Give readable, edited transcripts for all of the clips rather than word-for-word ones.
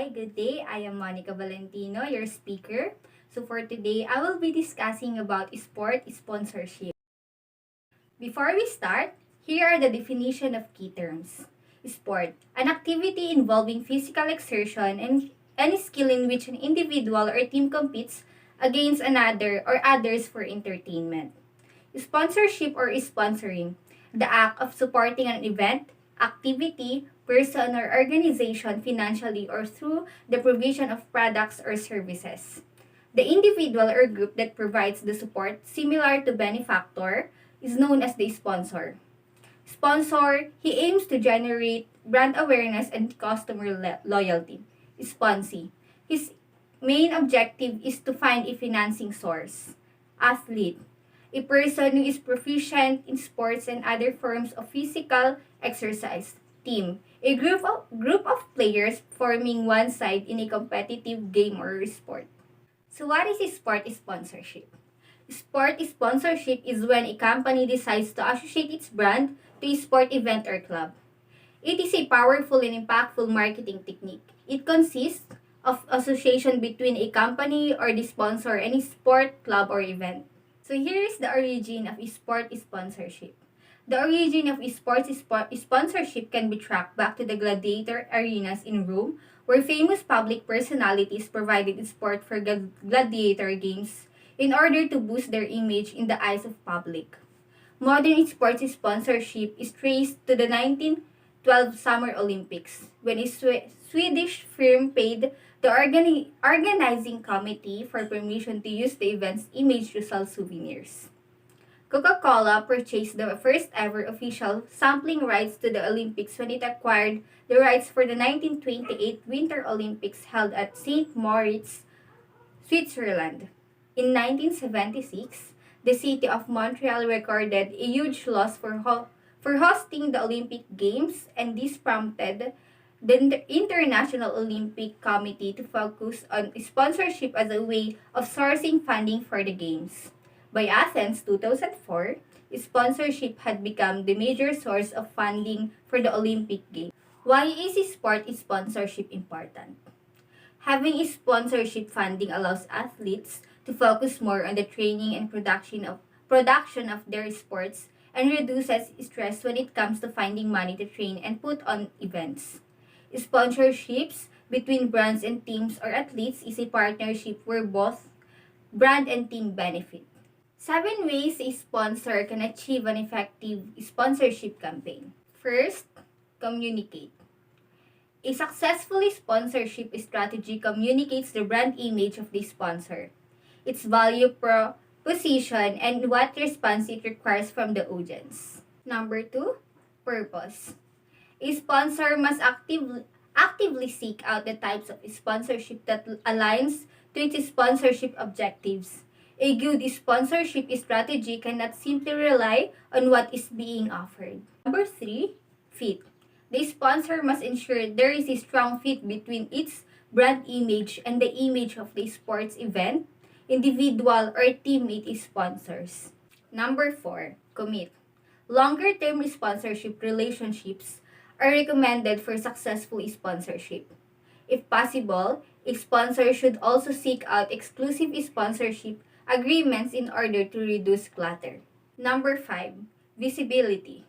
good day. I am Monica Valentino, your speaker. So for today, I will be discussing about sport sponsorship. Before we start, here are the definition of key terms. Sport, an activity involving physical exertion and any skill in which an individual or team competes against another or others for entertainment. Sponsorship or sponsoring, the act of supporting an event, activity, person, or organization financially or through the provision of products or services. The individual or group that provides the support, similar to benefactor, is known as the sponsor. Sponsor, he aims to generate brand awareness and customer loyalty. Sponsee, his main objective is to find a financing source. Athlete, a person who is proficient in sports and other forms of physical exercise. Team, a group of players forming one side in a competitive game or sport. So what is a sport sponsorship? Sport sponsorship is when a company decides to associate its brand to a sport event or club. It is a powerful and impactful marketing technique. It consists of association between a company or the sponsor and a sport club or event. So here is the origin of sport sponsorship. The origin of sports sponsorship can be tracked back to the gladiator arenas in Rome, where famous public personalities provided support for gladiator games in order to boost their image in the eyes of public. Modern sports sponsorship is traced to the 1912 Summer Olympics, when a Swedish firm paid the organizing committee for permission to use the event's image to sell souvenirs. Coca-Cola purchased the first ever official sampling rights to the Olympics when it acquired the rights for the 1928 Winter Olympics held at St. Moritz, Switzerland. In 1976, the city of Montreal recorded a huge loss for hosting the Olympic Games, and this prompted the International Olympic Committee to focus on sponsorship as a way of sourcing funding for the Games. By Athens 2004, sponsorship had become the major source of funding for the Olympic Games. Why is sport sponsorship important? Having sponsorship funding allows athletes to focus more on the training and production of their sports and reduces stress when it comes to finding money to train and put on events. Sponsorships between brands and teams or athletes is a partnership where both brand and team benefit. 7 ways a sponsor can achieve an effective sponsorship campaign. First, communicate. A successful sponsorship strategy communicates the brand image of the sponsor, its value proposition, and what response it requires from the audience. Number 2, purpose. A sponsor must actively seek out the types of sponsorship that aligns to its sponsorship objectives. A good sponsorship strategy cannot simply rely on what is being offered. Number 3, fit. The sponsor must ensure there is a strong fit between its brand image and the image of the sports event, individual, or team it sponsors. Number 4, commit. Longer-term sponsorship relationships are recommended for successful sponsorship. If possible, a sponsor should also seek out exclusive sponsorship agreements in order to reduce clutter. Number 5, visibility.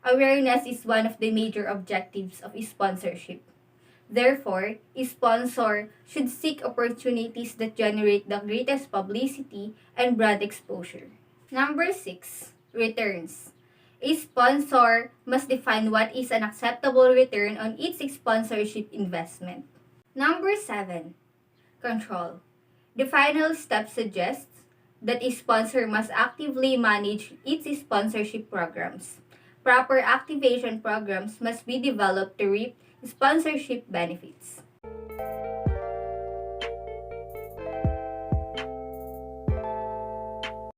Awareness is one of the major objectives of sponsorship. Therefore, a sponsor should seek opportunities that generate the greatest publicity and brand exposure. Number 6, returns. A sponsor must define what is an acceptable return on its sponsorship investment. Number 7, control. The final step suggests that a sponsor must actively manage its sponsorship programs. Proper activation programs must be developed to reap sponsorship benefits.